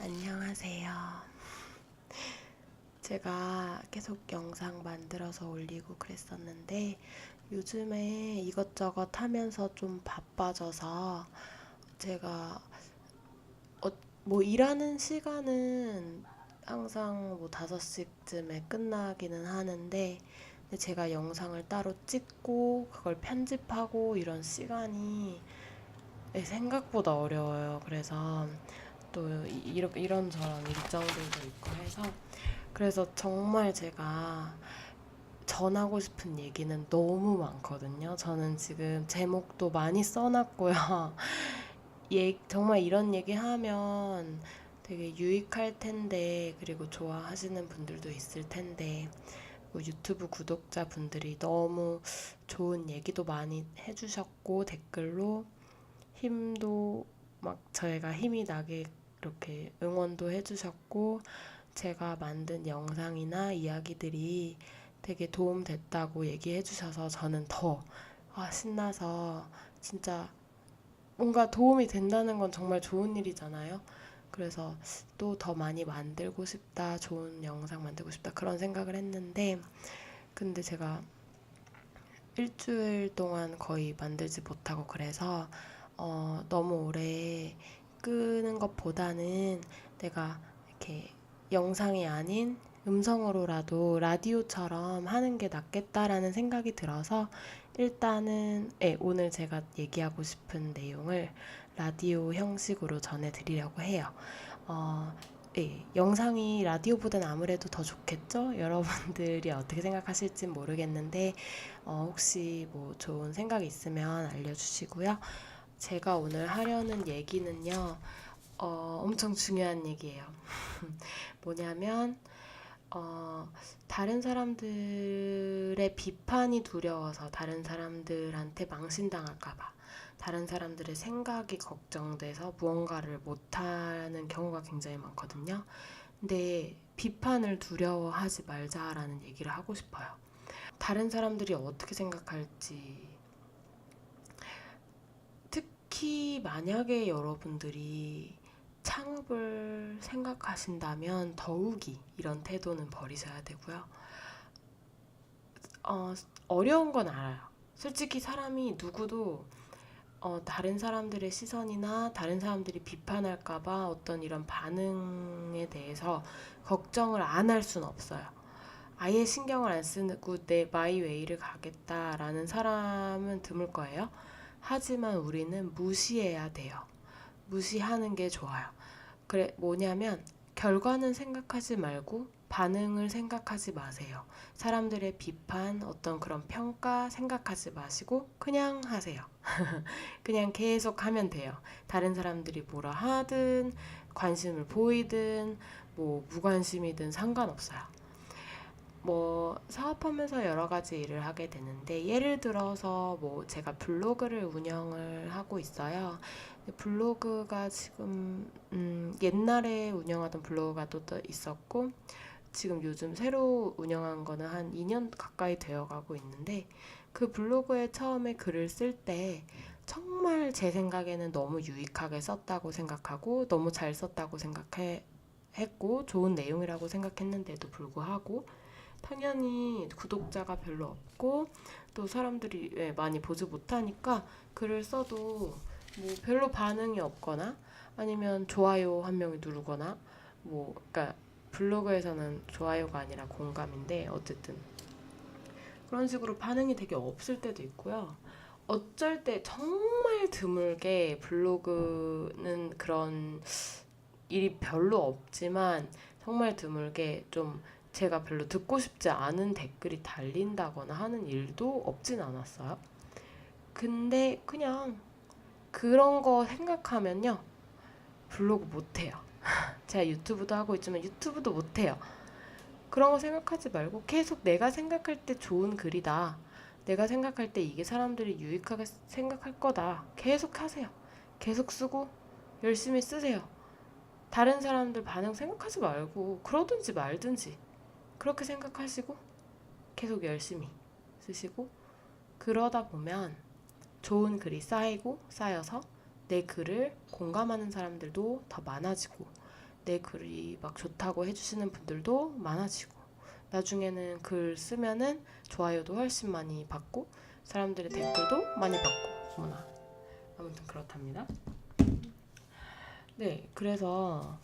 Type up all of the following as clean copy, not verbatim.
안녕하세요. 제가 계속 영상 만들어서 올리고 그랬었는데 요즘에 이것저것 하면서 좀 바빠져서 제가 일하는 시간은 항상 5시쯤에 끝나기는 하는데 근데 제가 영상을 따로 찍고 그걸 편집하고 이런 시간이 생각보다 어려워요. 그래서 또 이런저런 일정들도 있고 해서 그래서 정말 제가 전하고 싶은 얘기는 너무 많거든요. 저는 지금 제목도 많이 써놨고요. 정말 이런 얘기 하면 되게 유익할 텐데, 그리고 좋아하시는 분들도 있을 텐데, 뭐 유튜브 구독자분들이 너무 좋은 얘기도 많이 해주셨고, 댓글로 힘도 막 저희가 힘이 나게 이렇게 응원도 해주셨고, 제가 만든 영상이나 이야기들이 되게 도움됐다고 얘기해 주셔서 저는 더 신나서 진짜 뭔가 도움이 된다는 건 정말 좋은 일이잖아요. 그래서 또 더 많이 만들고 싶다, 좋은 영상 만들고 싶다 그런 생각을 했는데 근데 제가 일주일 동안 거의 만들지 못하고 그래서 너무 오래 끄는 것보다는 내가 이렇게 영상이 아닌 음성으로라도 라디오처럼 하는 게 낫겠다라는 생각이 들어서 일단은 오늘 제가 얘기하고 싶은 내용을 라디오 형식으로 전해드리려고 해요. 어, 영상이 라디오보다는 아무래도 더 좋겠죠? 여러분들이 어떻게 생각하실진 모르겠는데 혹시 뭐 좋은 생각이 있으면 알려주시고요. 제가 오늘 하려는 얘기는요, 엄청 중요한 얘기예요. 뭐냐면, 다른 사람들의 비판이 두려워서 다른 사람들한테 망신당할까봐, 다른 사람들의 생각이 걱정돼서 무언가를 못하는 경우가 굉장히 많거든요. 근데 비판을 두려워하지 말자라는 얘기를 하고 싶어요. 다른 사람들이 어떻게 생각할지, 특히 만약에 여러분들이 창업을 생각하신다면 더욱이 이런 태도는 버리셔야 되고요. 어려운 건 알아요. 솔직히 사람이 누구도 다른 사람들의 시선이나 다른 사람들이 비판할까봐 어떤 이런 반응에 대해서 걱정을 안 할 수는 없어요. 아예 신경을 안 쓰고 내 마이 웨이를 가겠다라는 사람은 드물 거예요. 하지만 우리는 무시해야 돼요. 무시하는 게 좋아요. 그래, 뭐냐면, 결과는 생각하지 말고 반응을 생각하지 마세요. 사람들의 비판, 어떤 그런 평가 생각하지 마시고 그냥 하세요. 그냥 계속 하면 돼요. 다른 사람들이 뭐라 하든, 관심을 보이든, 뭐, 무관심이든 상관없어요. 뭐 사업하면서 여러 가지 일을 하게 되는데 예를 들어서 뭐 제가 블로그를 운영을 하고 있어요. 블로그가 지금 옛날에 운영하던 블로그가 또 있었고 지금 요즘 새로 운영한 거는 한 2년 가까이 되어 가고 있는데 그 블로그에 처음에 글을 쓸 때 정말 제 생각에는 너무 유익하게 썼다고 생각하고 너무 잘 썼다고 생각했고 좋은 내용이라고 생각했는데도 불구하고 당연히 구독자가 별로 없고 또 사람들이 많이 보지 못하니까 글을 써도 뭐 별로 반응이 없거나 아니면 좋아요 한 명이 누르거나 뭐 그러니까 블로그에서는 좋아요가 아니라 공감인데 어쨌든 그런 식으로 반응이 되게 없을 때도 있고요. 어쩔 때 정말 드물게 블로그는 그런 일이 별로 없지만 정말 드물게 좀 제가 별로 듣고 싶지 않은 댓글이 달린다거나 하는 일도 없진 않았어요. 근데 그냥 그런 거 생각하면요. 블로그 못해요. 제가 유튜브도 하고 있지만 유튜브도 못해요. 그런 거 생각하지 말고 계속 내가 생각할 때 좋은 글이다. 내가 생각할 때 이게 사람들이 유익하게 생각할 거다. 계속 하세요. 계속 쓰고 열심히 쓰세요. 다른 사람들 반응 생각하지 말고 그러든지 말든지 그렇게 생각하시고 계속 열심히 쓰시고 그러다 보면 좋은 글이 쌓이고 쌓여서 내 글을 공감하는 사람들도 더 많아지고 내 글이 막 좋다고 해주시는 분들도 많아지고, 나중에는 글 쓰면은 좋아요도 훨씬 많이 받고 사람들의 댓글도 많이 받고, 어머나, 아무튼 그렇답니다. 네, 그래서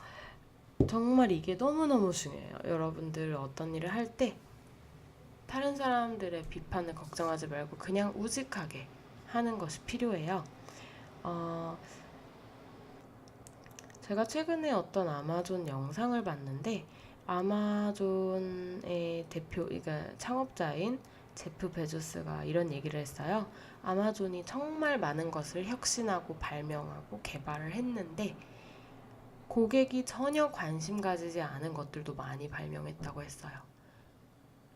정말 이게 너무너무 중요해요. 여러분들 어떤 일을 할 때 다른 사람들의 비판을 걱정하지 말고 그냥 우직하게 하는 것이 필요해요. 제가 최근에 어떤 아마존 영상을 봤는데, 아마존의 대표, 그러니까 창업자인 제프 베조스가 이런 얘기를 했어요. 아마존이 정말 많은 것을 혁신하고 발명하고 개발을 했는데 고객이 전혀 관심 가지지 않은 것들도 많이 발명했다고 했어요.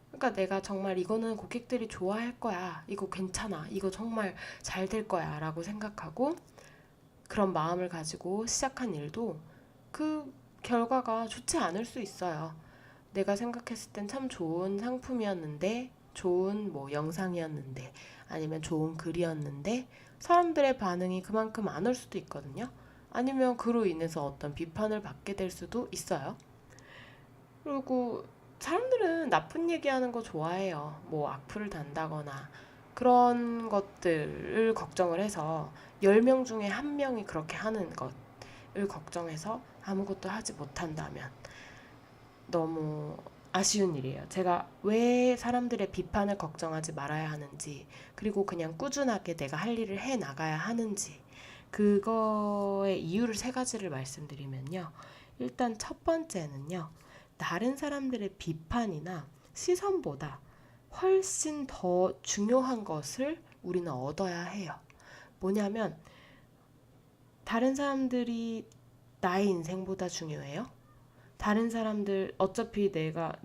그러니까 내가 정말 이거는 고객들이 좋아할 거야, 이거 괜찮아, 이거 정말 잘 될 거야 라고 생각하고 그런 마음을 가지고 시작한 일도 그 결과가 좋지 않을 수 있어요. 내가 생각했을 땐 참 좋은 상품이었는데, 좋은 뭐 영상이었는데, 아니면 좋은 글이었는데 사람들의 반응이 그만큼 안 올 수도 있거든요. 아니면 그로 인해서 어떤 비판을 받게 될 수도 있어요. 그리고 사람들은 나쁜 얘기하는 거 좋아해요. 뭐 악플을 단다거나 그런 것들을 걱정을 해서 10명 중에 1명이 그렇게 하는 것을 걱정해서 아무것도 하지 못한다면 너무 아쉬운 일이에요. 제가 왜 사람들의 비판을 걱정하지 말아야 하는지, 그리고 그냥 꾸준하게 내가 할 일을 해 나가야 하는지, 그거의 이유를 3가지를 말씀드리면요. 일단 첫 번째는요. 다른 사람들의 비판이나 시선보다 훨씬 더 중요한 것을 우리는 얻어야 해요. 뭐냐면 다른 사람들이 나의 인생보다 중요해요? 다른 사람들 어차피 내가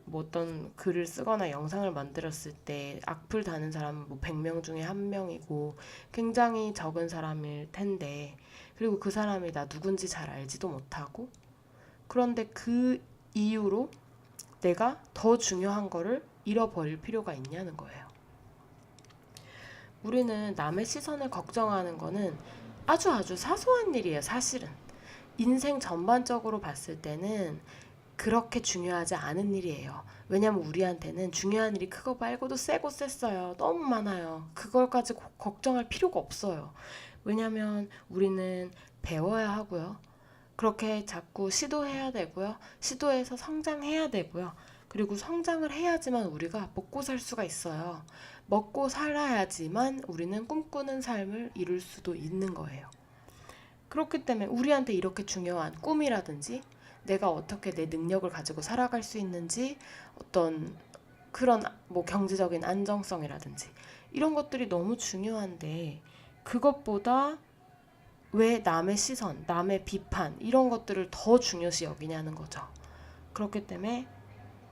뭐 어떤 글을 쓰거나 영상을 만들었을 때 악플 다는 사람은 뭐 100명 중에 1명이고 굉장히 적은 사람일 텐데, 그리고 그 사람이 나 누군지 잘 알지도 못하고, 그런데 그 이유로 내가 더 중요한 거를 잃어버릴 필요가 있냐는 거예요. 우리는 남의 시선을 걱정하는 거는 아주 아주 사소한 일이에요, 사실은. 인생 전반적으로 봤을 때는 그렇게 중요하지 않은 일이에요. 왜냐면 우리한테는 중요한 일이 크고 말고도 세고 셌어요. 너무 많아요. 그걸까지 걱정할 필요가 없어요. 왜냐면 우리는 배워야 하고요. 그렇게 자꾸 시도해야 되고요. 시도해서 성장해야 되고요. 그리고 성장을 해야지만 우리가 먹고 살 수가 있어요. 먹고 살아야지만 우리는 꿈꾸는 삶을 이룰 수도 있는 거예요. 그렇기 때문에 우리한테 이렇게 중요한 꿈이라든지 내가 어떻게 내 능력을 가지고 살아갈 수 있는지, 어떤 그런 뭐 경제적인 안정성이라든지 이런 것들이 너무 중요한데, 그것보다 왜 남의 시선, 남의 비판 이런 것들을 더 중요시 여기냐는 거죠. 그렇기 때문에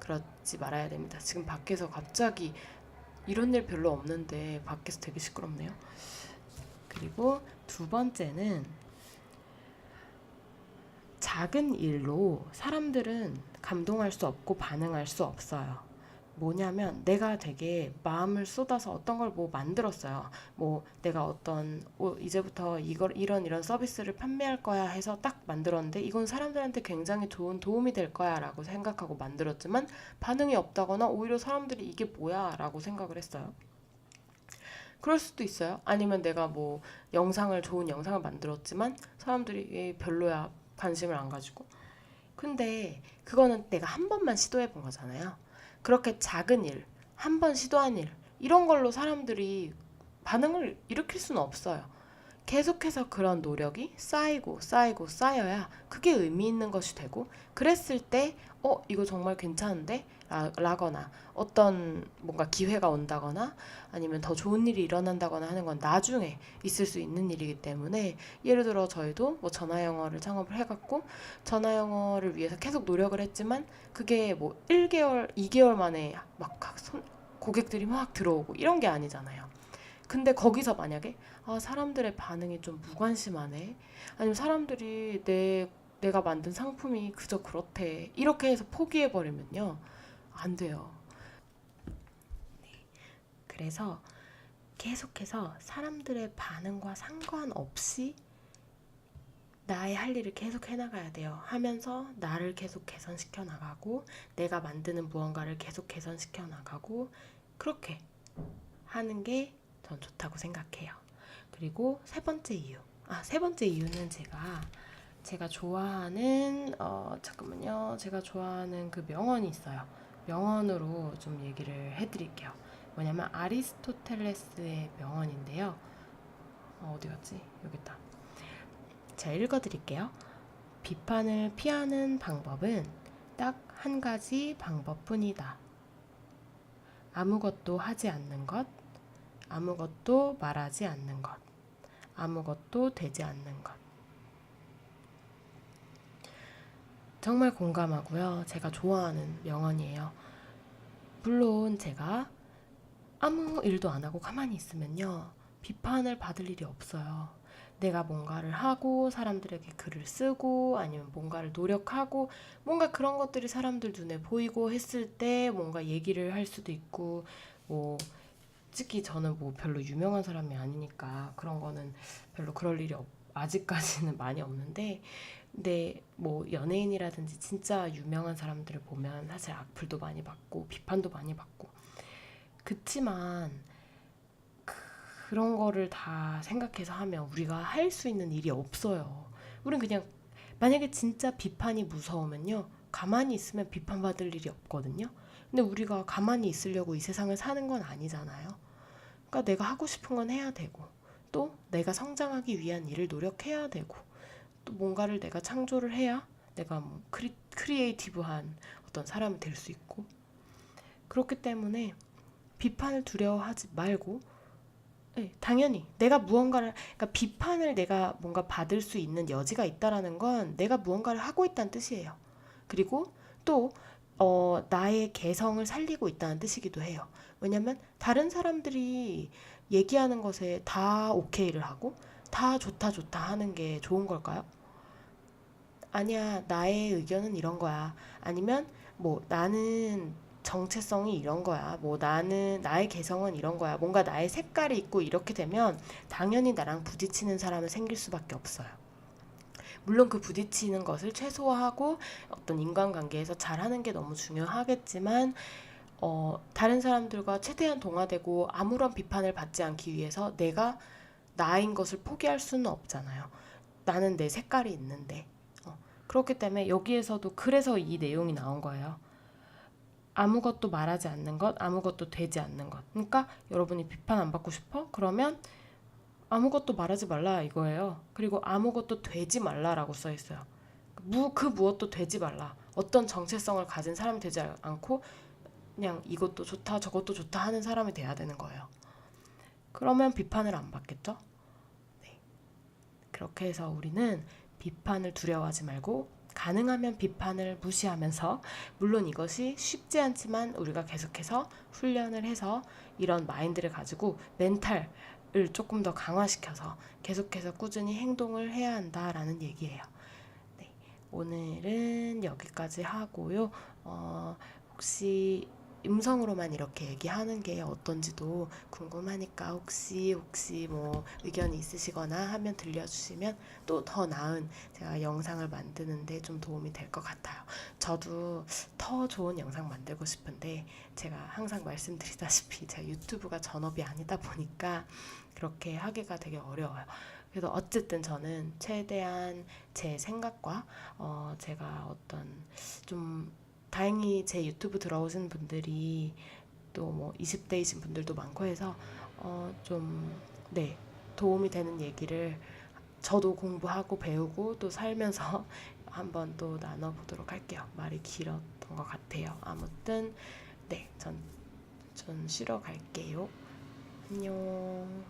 그러지 말아야 됩니다. 지금 밖에서 갑자기 이런 일 별로 없는데 밖에서 되게 시끄럽네요. 그리고 2번째는 작은 일로 사람들은 감동할 수 없고 반응할 수 없어요. 뭐냐면 내가 되게 마음을 쏟아서 어떤 걸 뭐 만들었어요. 뭐 내가 어떤 이제부터 이런 서비스를 판매할 거야 해서 딱 만들었는데 이건 사람들한테 굉장히 좋은 도움이 될 거야 라고 생각하고 만들었지만 반응이 없다거나 오히려 사람들이 이게 뭐야 라고 생각을 했어요. 그럴 수도 있어요. 아니면 내가 뭐 좋은 영상을 만들었지만 사람들이 별로야, 관심을 안 가지고. 근데 그거는 내가 한 번만 시도해 본 거잖아요. 그렇게 작은 일, 한 번 시도한 일, 이런 걸로 사람들이 반응을 일으킬 수는 없어요. 계속해서 그런 노력이 쌓이고 쌓이고 쌓여야 그게 의미 있는 것이 되고, 그랬을 때 이거 정말 괜찮은데? 라거나 어떤 뭔가 기회가 온다거나 아니면 더 좋은 일이 일어난다거나 하는 건 나중에 있을 수 있는 일이기 때문에, 예를 들어 저희도 뭐 전화영어를 창업을 해갖고 전화영어를 위해서 계속 노력을 했지만 그게 뭐 1개월, 2개월 만에 막 고객들이 막 들어오고 이런 게 아니잖아요. 근데 거기서 만약에 사람들의 반응이 좀 무관심하네, 아니면 사람들이 내가 만든 상품이 그저 그렇대, 이렇게 해서 포기해버리면요 안 돼요. 그래서 계속해서 사람들의 반응과 상관없이 나의 할 일을 계속 해나가야 돼요. 하면서 나를 계속 개선시켜 나가고 내가 만드는 무언가를 계속 개선시켜 나가고 그렇게 하는 게 전 좋다고 생각해요. 그리고 세 번째 이유는 제가 좋아하는 잠깐만요. 제가 좋아하는 그 명언이 있어요. 명언으로 좀 얘기를 해드릴게요. 뭐냐면 아리스토텔레스의 명언인데요. 어디 갔지? 여기 있다. 제가 읽어드릴게요. 비판을 피하는 방법은 딱 한 가지 방법뿐이다. 아무것도 하지 않는 것, 아무것도 말하지 않는 것, 아무것도 되지 않는 것. 정말 공감하고요. 제가 좋아하는 명언이에요. 물론 제가 아무 일도 안 하고 가만히 있으면요. 비판을 받을 일이 없어요. 내가 뭔가를 하고 사람들에게 글을 쓰고 아니면 뭔가를 노력하고 뭔가 그런 것들이 사람들 눈에 보이고 했을 때 뭔가 얘기를 할 수도 있고 뭐 솔직히 저는 뭐 별로 유명한 사람이 아니니까 그런 거는 별로 그럴 일이 아직까지는 많이 없는데 근데 뭐 연예인이라든지 진짜 유명한 사람들을 보면 사실 악플도 많이 받고 비판도 많이 받고 그치만 그런 거를 다 생각해서 하면 우리가 할 수 있는 일이 없어요. 우린 그냥 만약에 진짜 비판이 무서우면요. 가만히 있으면 비판받을 일이 없거든요. 근데 우리가 가만히 있으려고 이 세상을 사는 건 아니잖아요. 그러니까 내가 하고 싶은 건 해야 되고 또 내가 성장하기 위한 일을 노력해야 되고 또 뭔가를 내가 창조를 해야 내가 뭐 크리에이티브한 어떤 사람이 될 수 있고 그렇기 때문에 비판을 두려워하지 말고 네, 당연히 내가 무언가를 그러니까 비판을 내가 뭔가 받을 수 있는 여지가 있다라는 건 내가 무언가를 하고 있다는 뜻이에요. 그리고 또 나의 개성을 살리고 있다는 뜻이기도 해요. 왜냐면 다른 사람들이 얘기하는 것에 다 오케이를 하고 다 좋다 좋다 하는 게 좋은 걸까요? 아니야, 나의 의견은 이런 거야. 아니면 뭐 나는 정체성이 이런 거야. 뭐 나는 나의 개성은 이런 거야. 뭔가 나의 색깔이 있고 이렇게 되면 당연히 나랑 부딪히는 사람은 생길 수밖에 없어요. 물론 그 부딪히는 것을 최소화하고 어떤 인간관계에서 잘하는 게 너무 중요하겠지만 다른 사람들과 최대한 동화되고 아무런 비판을 받지 않기 위해서 내가 나인 것을 포기할 수는 없잖아요. 나는 내 색깔이 있는데. 그렇기 때문에 여기에서도 그래서 이 내용이 나온 거예요. 아무것도 말하지 않는 것, 아무것도 되지 않는 것. 그러니까 여러분이 비판 안 받고 싶어? 그러면 아무것도 말하지 말라 이거예요. 그리고 아무것도 되지 말라라고 써 있어요. 그 무엇도 되지 말라. 어떤 정체성을 가진 사람이 되지 않고 그냥 이것도 좋다 저것도 좋다 하는 사람이 돼야 되는 거예요. 그러면 비판을 안 받겠죠? 네. 그렇게 해서 우리는 비판을 두려워하지 말고 가능하면 비판을 무시하면서 물론 이것이 쉽지 않지만 우리가 계속해서 훈련을 해서 이런 마인드를 가지고 멘탈을 조금 더 강화시켜서 계속해서 꾸준히 행동을 해야 한다라는 얘기예요. 네, 오늘은 여기까지 하고요. 혹시 음성으로만 이렇게 얘기하는 게 어떤지도 궁금하니까 혹시 뭐 의견이 있으시거나 하면 들려주시면 또 더 나은 제가 영상을 만드는데 좀 도움이 될 것 같아요. 저도 더 좋은 영상 만들고 싶은데 제가 항상 말씀드리다시피 제가 유튜브가 전업이 아니다 보니까 그렇게 하기가 되게 어려워요. 그래서 어쨌든 저는 최대한 제 생각과 제가 어떤 좀 다행히 제 유튜브 들어오신 분들이 또 뭐 20대이신 분들도 많고 해서 좀 네, 도움이 되는 얘기를 저도 공부하고 배우고 또 살면서 한번 또 나눠보도록 할게요. 말이 길었던 것 같아요. 아무튼 네, 전 쉬러 갈게요. 안녕.